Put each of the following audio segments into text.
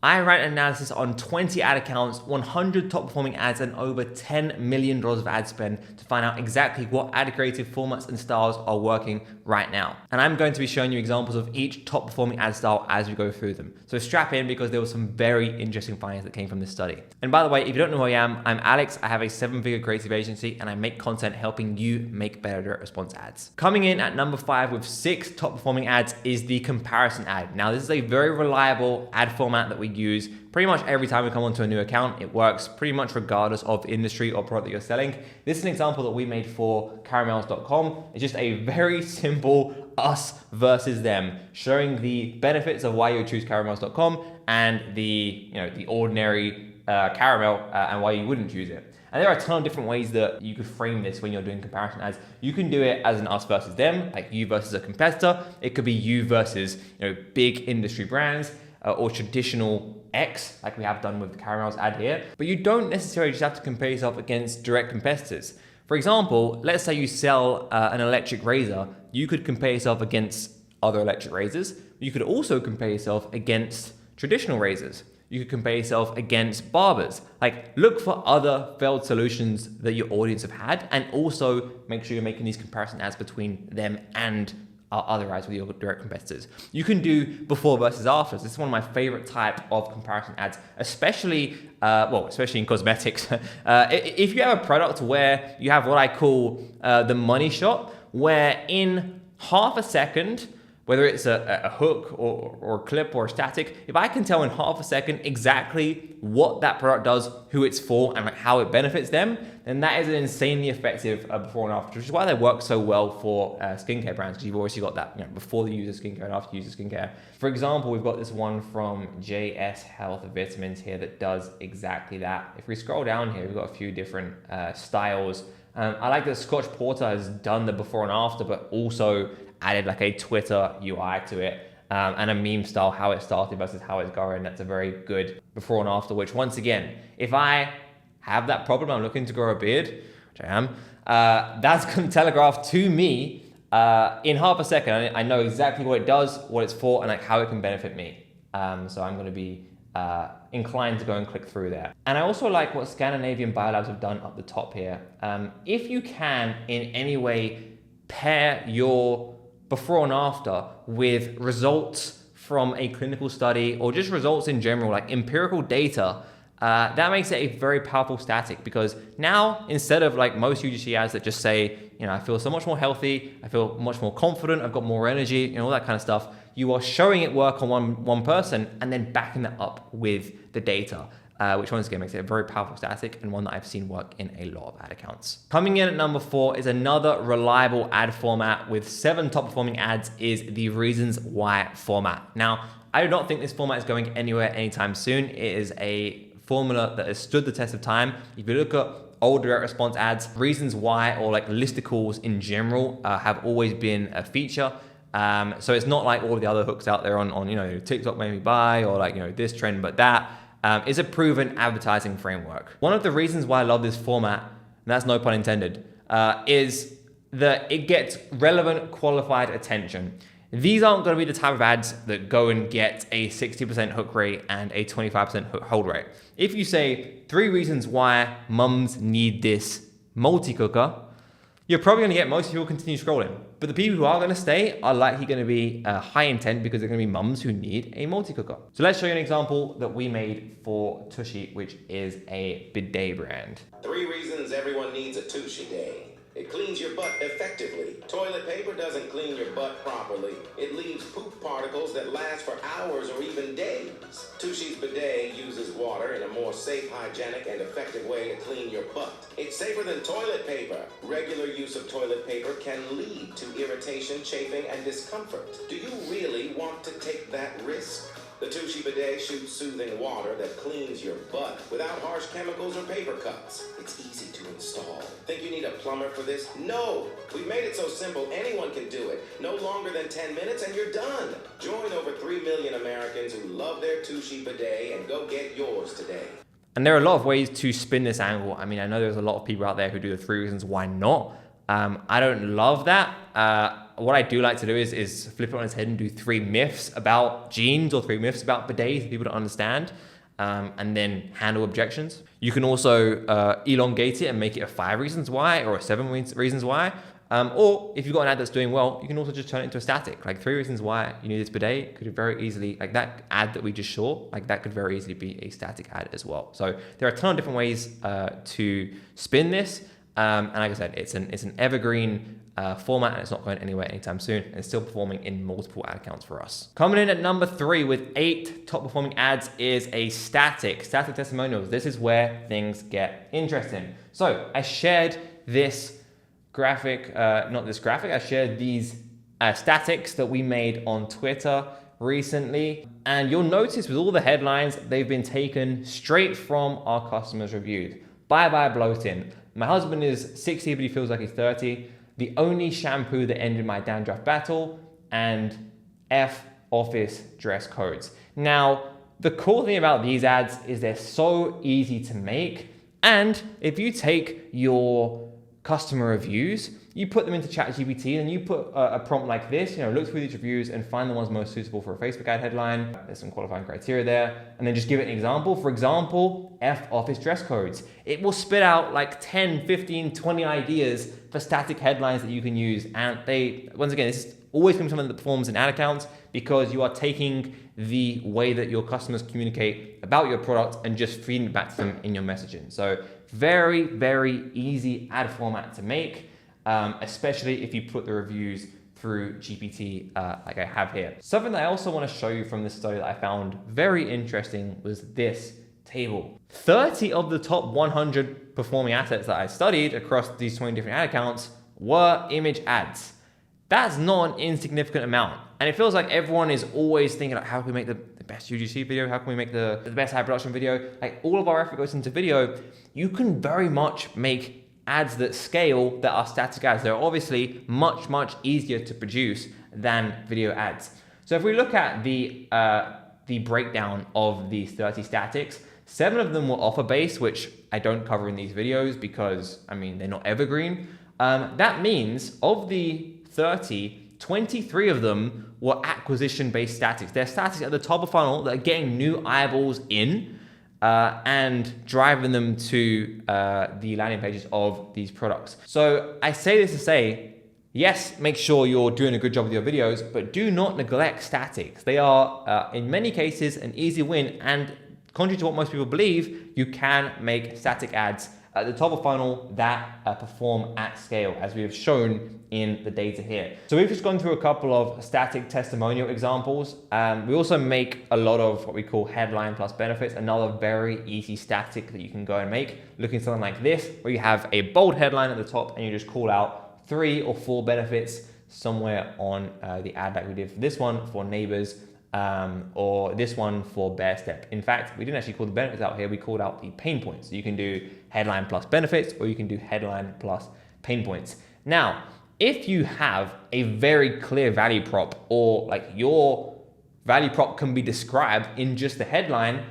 I ran an analysis on 20 ad accounts, 100 top performing ads, and over $10 million of ad spend to find out exactly what ad creative formats and styles are working right now. And I'm going to be showing you examples of each top performing ad style as we go through them. So strap in because there were some very interesting findings that came from this study. And by the way, if you don't know who I am, I'm Alex. I have a 7-figure creative agency and I make content helping you make better direct response ads. Coming in at number 5 with 6 top performing ads is the comparison ad. Now, this is a very reliable ad format that we use pretty much every time we come onto a new account. It works pretty much regardless of industry or product that you're selling. This is an example that we made for caramels.com. It's just a very simple us versus them, showing the benefits of why you would choose caramels.com and the ordinary caramel and why you wouldn't choose it. And there are a ton of different ways that you could frame this when you're doing comparison ads. You can do it as an us versus them, like you versus a competitor. It could be you versus big industry brands or traditional X, like we have done with the caramels ad here. But you don't necessarily just have to compare yourself against direct competitors. For example, let's say you sell an electric razor. You could compare yourself against other electric razors. You could also compare yourself against traditional razors. You could compare yourself against barbers. Like, look for other failed solutions that your audience have had, and also make sure you're making these comparison ads between them and other ads with your direct competitors. You can do before versus after. This is one of my favorite type of comparison ads, especially in cosmetics. If you have a product where you have what I call the money shot, where in half a second, whether it's a hook or a clip or a static, if I can tell in half a second exactly what that product does, who it's for, and how it benefits them, then that is an insanely effective before and after, which is why they work so well for skincare brands, because you've obviously got that before the user skincare and after user skincare. For example, we've got this one from JS Health Vitamins here that does exactly that. If we scroll down here, we've got a few different styles. I like that Scotch Porter has done the before and after, but also added like a Twitter UI to it and a meme style, how it started versus how it's going. That's a very good before and after, which once again, if I have that problem, I'm looking to grow a beard, which I am, that's going to telegraph to me in half a second. I know exactly what it does, what it's for, and like how it can benefit me. So I'm going to be inclined to go and click through there. And I also like what Scandinavian Biolabs have done up the top here. If you can in any way pair your before and after with results from a clinical study or just results in general, like empirical data, that makes it a very powerful static, because now instead of like most UGC ads that just say, I feel so much more healthy, I feel much more confident, I've got more energy, all that kind of stuff, you are showing it work on one person and then backing that up with the data. Which once again makes it a very powerful static and one that I've seen work in a lot of ad accounts. Coming in at number 4 is another reliable ad format with 7 top performing ads, is the reasons why format. Now, I do not think this format is going anywhere anytime soon. It is a formula that has stood the test of time. If you look at old direct response ads, reasons why or like listicles in general have always been a feature. So it's not like all of the other hooks out there on TikTok made me buy, or like this trend but that. Is a proven advertising framework. One of the reasons why I love this format, and that's no pun intended, is that it gets relevant, qualified attention. These aren't going to be the type of ads that go and get a 60% hook rate and a 25% hold rate. If you say 3 reasons why mums need this multi-cooker, you're probably going to get most people continue scrolling. But the people who are going to stay are likely going to be high intent, because they're going to be mums who need a multi-cooker. So let's show you an example that we made for Tushy, which is a bidet brand. 3 reasons everyone needs a Tushy day. It cleans your butt effectively. Toilet paper doesn't clean your butt properly. It leaves poop particles that last for hours or even days. Tushy's bidet uses water in a more safe, hygienic, and effective way to clean your butt. It's safer than toilet paper. Regular use of toilet paper can lead to irritation, chafing, and discomfort. Do you really want to take that risk? The Tushy bidet shoots soothing water that cleans your butt without harsh chemicals or paper cuts. It's easy to install. Think you need a plumber for this? No! We've made it so simple anyone can do it. No longer than 10 minutes and you're done. Join over 3 million Americans who love their Tushy bidet and go get yours today. And there are a lot of ways to spin this angle. I mean, I know there's a lot of people out there who do the 3 reasons why not. I don't love that. what I do like to do is flip it on its head and do 3 myths about jeans or 3 myths about bidets for people to understand, and then handle objections. You can also elongate it and make it a 5 reasons why or a 7 reasons why. Or if you've got an ad that's doing well, you can also just turn it into a static. Like 3 reasons why you need this bidet could very easily, like that ad that we just saw, like that could very easily be a static ad as well. So there are a ton of different ways to spin this. And like I said, it's an evergreen format, and it's not going anywhere anytime soon, and it's still performing in multiple ad accounts for us. Coming in at number 3 with 8 top performing ads is a static testimonials. This is where things get interesting. So I shared this graphic, I shared these statics that we made on Twitter recently, and you'll notice with all the headlines, they've been taken straight from our customers' reviews. Bye bye bloating. My husband is 60, but he feels like he's 30. The only shampoo that ended my dandruff battle, and F office dress codes. Now, the cool thing about these ads is they're so easy to make. And if you take your customer reviews, you put them into ChatGPT and you put a prompt like this, look through these reviews and find the ones most suitable for a Facebook ad headline. There's some qualifying criteria there. And then just give it an example. For example, F office dress codes. It will spit out like 10, 15, 20 ideas for static headlines that you can use. And once again, this is always going to be something that performs in ad accounts because you are taking the way that your customers communicate about your product and just feeding it back to them in your messaging. So very, very easy ad format to make, especially if you put the reviews through GPT like I have here. Something that I also want to show you from this study that I found very interesting was this table. 30 of the top 100 performing assets that I studied across these 20 different ad accounts were image ads. That's not an insignificant amount. And it feels like everyone is always thinking like, how can we make the best UGC video? How can we make the best high production video? Like all of our effort goes into video. You can very much make ads that scale that are static ads. They're obviously much, much easier to produce than video ads. So if we look at the breakdown of these 30 statics, 7 of them were offer-based, which I don't cover in these videos because, they're not evergreen. That means of the 30, 23 of them were acquisition-based statics. They're statics at the top of funnel that are getting new eyeballs in and driving them to the landing pages of these products. So I say this to say, yes, make sure you're doing a good job with your videos, but do not neglect statics. They are, in many cases, an easy win, and contrary to what most people believe, you can make static ads at the top of funnel that perform at scale, as we have shown in the data here. So we've just gone through a couple of static testimonial examples. We also make a lot of what we call headline plus benefits, another very easy static that you can go and make, looking something like this, where you have a bold headline at the top and you just call out 3 or 4 benefits somewhere on the ad like we did for this one for neighbors, or this one for Bear Step. In fact, we didn't actually call the benefits out here, we called out the pain points. So you can do headline plus benefits, or you can do headline plus pain points. Now, if you have a very clear value prop, or like your value prop can be described in just the headline,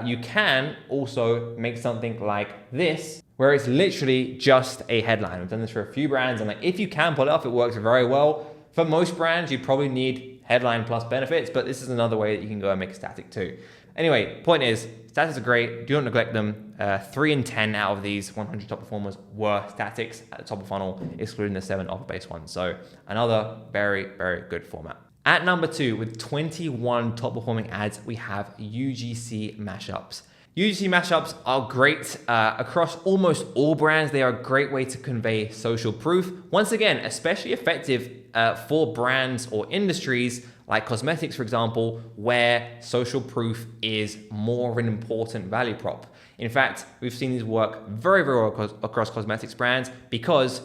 you can also make something like this, where it's literally just a headline. I've done this for a few brands, and like if you can pull it off, it works very well. For most brands, you probably need headline plus benefits, but this is another way that you can go and make a static too. Anyway, point is, statics are great. Do not neglect them. 3 in 10 out of these 100 top performers were statics at the top of funnel, excluding the 7 offer-based ones. So another very, very good format. At number 2, with 21 top performing ads, we have UGC mashups. UGC mashups are great across almost all brands. They are a great way to convey social proof. Once again, especially effective for brands or industries like cosmetics, for example, where social proof is more of an important value prop. In fact, we've seen these work very, very well across cosmetics brands because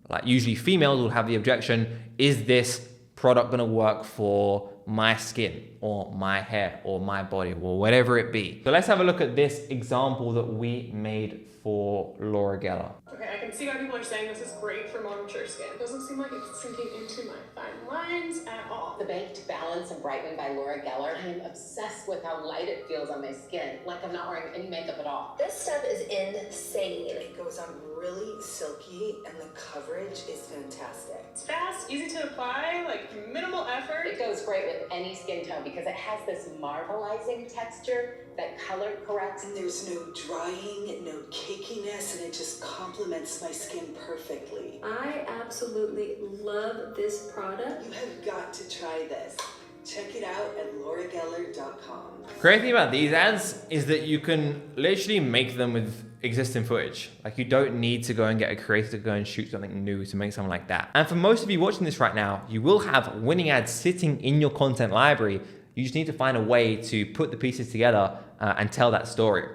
like usually females will have the objection, is this product going to work for my skin? or my hair or my body or whatever it be. So let's have a look at this example that we made for Laura Geller. Okay, I can see why people are saying this is great for more mature skin. It doesn't seem like it's sinking into my fine lines at all. The Baked Balance and Brightening by Laura Geller. I am obsessed with how light it feels on my skin, like I'm not wearing any makeup at all. This stuff is insane. It goes on really silky and the coverage is fantastic. It's fast, easy to apply, like minimal effort. It goes great with any skin tone because it has this marbleizing texture that color corrects. And there's no drying, no cakiness, and it just complements my skin perfectly. I absolutely love this product. You have got to try this. Check it out at laurageller.com. Great thing about these ads is that you can literally make them with existing footage. Like you don't need to go and get a creator to go and shoot something new to make something like that. And for most of you watching this right now, you will have winning ads sitting in your content library. You just need to find a way to put the pieces together and tell that story.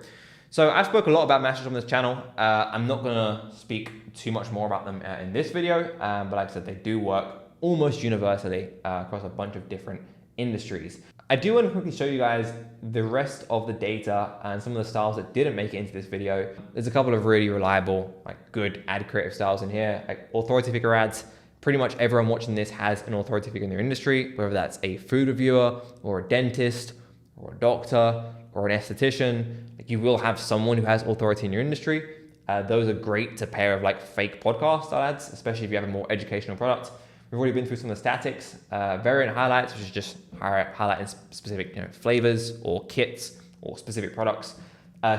So I've spoke a lot about masters on this channel. I'm not gonna speak too much more about them in this video, but like I said, they do work almost universally across a bunch of different industries. I do want to quickly show you guys the rest of the data and some of the styles that didn't make it into this video. There's a couple of really reliable, like good ad creative styles in here, like authority figure ads. Pretty much everyone watching this has an authority figure in their industry, whether that's a food reviewer or a dentist or a doctor or an esthetician. Like you will have someone who has authority in your industry. Those are great to pair with like fake podcast style ads, especially if you have a more educational product. We've already been through some of the statics, variant highlights, which is just highlighting specific flavors or kits or specific products.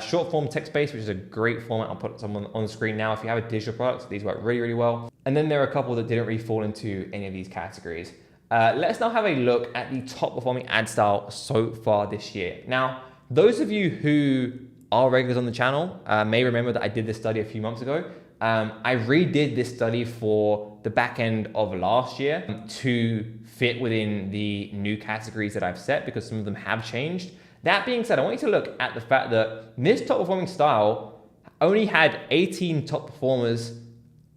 Short form text-based, which is a great format. I'll put someone on the screen now. If you have a digital product, these work really, really well. And then there are a couple that didn't really fall into any of these categories. Let's now have a look at the top performing ad style so far this year. Now, those of you who are regulars on the channel may remember that I did this study a few months ago. I redid this study for the back end of last year to fit within the new categories that I've set because some of them have changed. That being said, I want you to look at the fact that this top performing style only had 18 top performers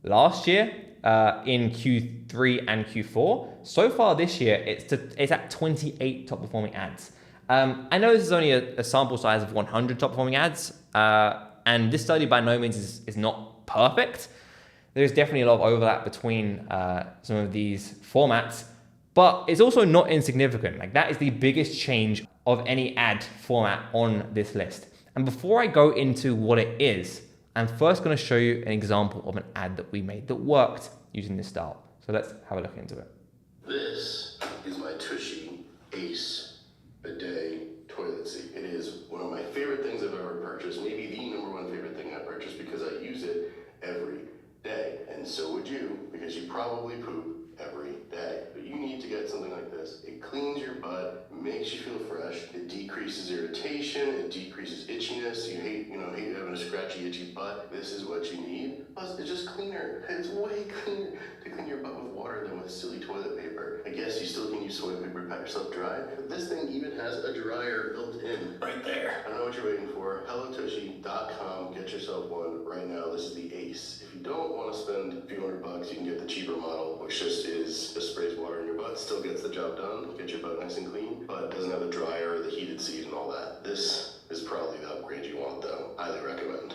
last year in Q3 and Q4. So far this year, it's at 28 top performing ads. I know this is only a sample size of 100 top performing ads, and this study by no means is not perfect. There's definitely a lot of overlap between some of these formats, but it's also not insignificant. Like that is the biggest change of any ad format on this list. And before I go into what it is, I'm first going to show you an example of an ad that we made that worked using this style. So let's have a look into it. This is my Tushy Ace Bidet toilet seat. It is one of my favorite things I've ever purchased, maybe the #1 favorite thing I purchased because I use it every day. And so would you, because you probably poop every day. But you need to get something like this. It cleans your butt, makes you feel fresh, it decreases irritation, it decreases itchiness. You hate having a scratchy, itchy butt. This is what you need. Plus, it's just cleaner. It's way cleaner to clean your butt with water than with silly toilet paper. I guess you still can use toilet paper to pat yourself dry. But this thing even has a dryer built in right there. I don't know what you're waiting for. HelloTushy.com. Get yourself one right now. This is the Ace. If you don't want to spend a few $100, you can get the cheaper model, which just sprays water in your butt, still gets the job done, get your butt nice and clean, but doesn't have the dryer or the heated seat and all that. This is probably the upgrade you want though. Highly recommend.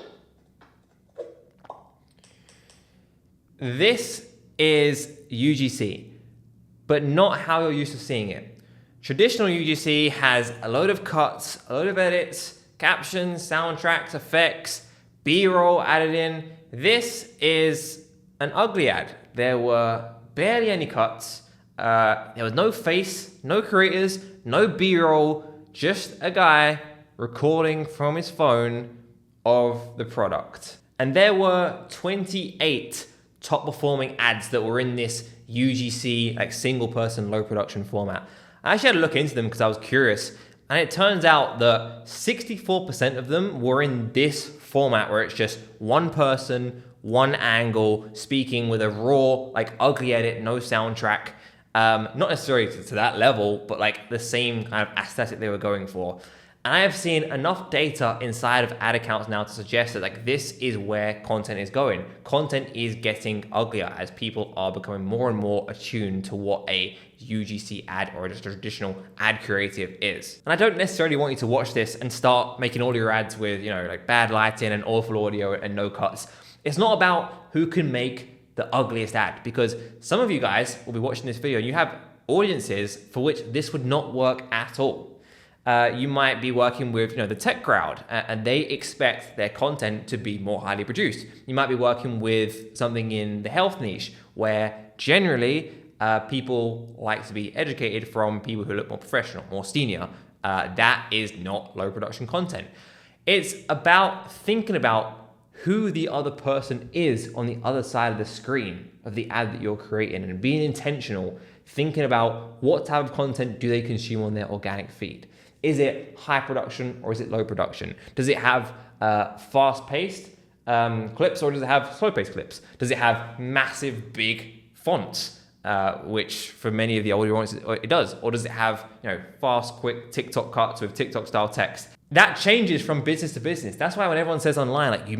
This is UGC, but not how you're used to seeing it. Traditional UGC has a load of cuts, a load of edits, captions, soundtracks, effects, B-roll added in. This is an ugly ad. There were barely any cuts. There was no face, no creators, no B-roll, just a guy recording from his phone of the product. And there were 28 top performing ads that were in this UGC, like single person, low production format. I actually had to look into them because I was curious. And it turns out that 64% of them were in this format where it's just one person, one angle, speaking with a raw, like ugly edit, no soundtrack. Not necessarily to that level, but like the same kind of aesthetic they were going for. And I have seen enough data inside of ad accounts now to suggest that like this is where content is going. Content is getting uglier as people are becoming more and more attuned to what a UGC ad or just a traditional ad creative is. And I don't necessarily want you to watch this and start making all your ads with, you know, like bad lighting and awful audio and no cuts. It's not about who can make the ugliest ad, because some of you guys will be watching this video and you have audiences for which this would not work at all. You might be working with, you know, the tech crowd and they expect their content to be more highly produced. You might be working with something in the health niche where generally people like to be educated from people who look more professional, more senior. That is not low production content. It's about thinking about who the other person is on the other side of the screen of the ad that you're creating and being intentional, thinking about what type of content do they consume on their organic feed. Is it high production or is it low production? Does it have fast-paced clips or does it have slow-paced clips? Does it have massive, big fonts? Which for many of the older ones it does, or does it have, you know, fast, quick TikTok cuts with TikTok style text? That changes from business to business. That's why when everyone says online, like you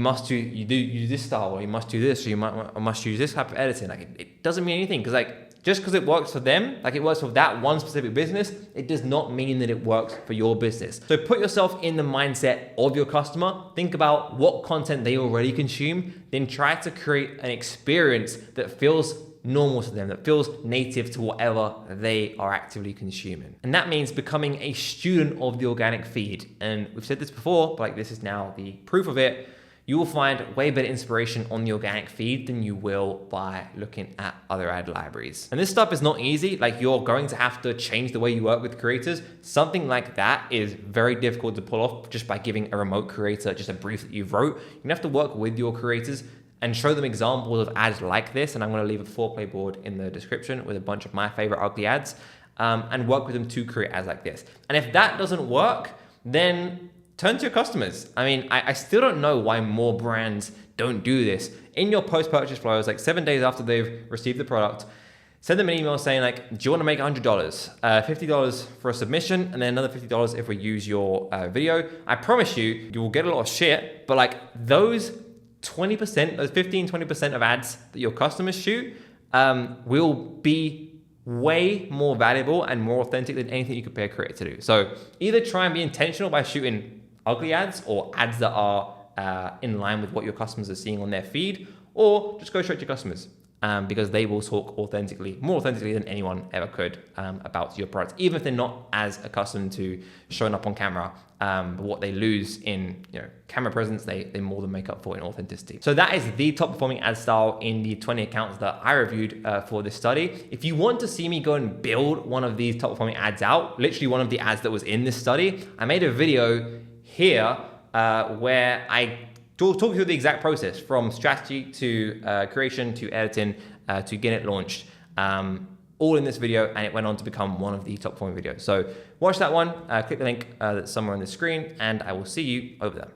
do this style, or you must do this, or you must use this type of editing, like it doesn't mean anything, because like just because it works for them, like it works for that one specific business, it does not mean that it works for your business. So put yourself in the mindset of your customer, think about what content they already consume, then try to create an experience that feels normal to them, that feels native to whatever they are actively consuming. And that means becoming a student of the organic feed. And we've said this before, but like this is now the proof of it. You will find way better inspiration on the organic feed than you will by looking at other ad libraries. And this stuff is not easy. Like you're going to have to change the way you work with creators. Something like that is very difficult to pull off just by giving a remote creator just a brief that you've wrote. You're gonna have to work with your creators and show them examples of ads like this. And I'm gonna leave a 4-play board in the description with a bunch of my favorite ugly ads, and work with them to create ads like this. And if that doesn't work, then turn to your customers. I mean, I still don't know why more brands don't do this. In your post-purchase flows, like 7 days after they've received the product, send them an email saying like, do you wanna make $100? $50 for a submission, and then another $50 if we use your video. I promise you, you will get a lot of shit, but like those 20%, those 15-20% of ads that your customers shoot will be way more valuable and more authentic than anything you could pay a creator to do. So either try and be intentional by shooting ugly ads or ads that are in line with what your customers are seeing on their feed, or just go straight to your customers because they will talk authentically, more authentically than anyone ever could about your product, even if they're not as accustomed to showing up on camera. But what they lose in, you know, camera presence, they more than make up for in authenticity. So that is the top performing ad style in the 20 accounts that I reviewed for this study. If you want to see me go and build one of these top performing ads out, literally one of the ads that was in this study, I made a video here where I talk you through the exact process from strategy to creation to editing to getting it launched. All in this video, and it went on to become one of the top performing videos. So watch that one, click the link that's somewhere on the screen, and I will see you over there.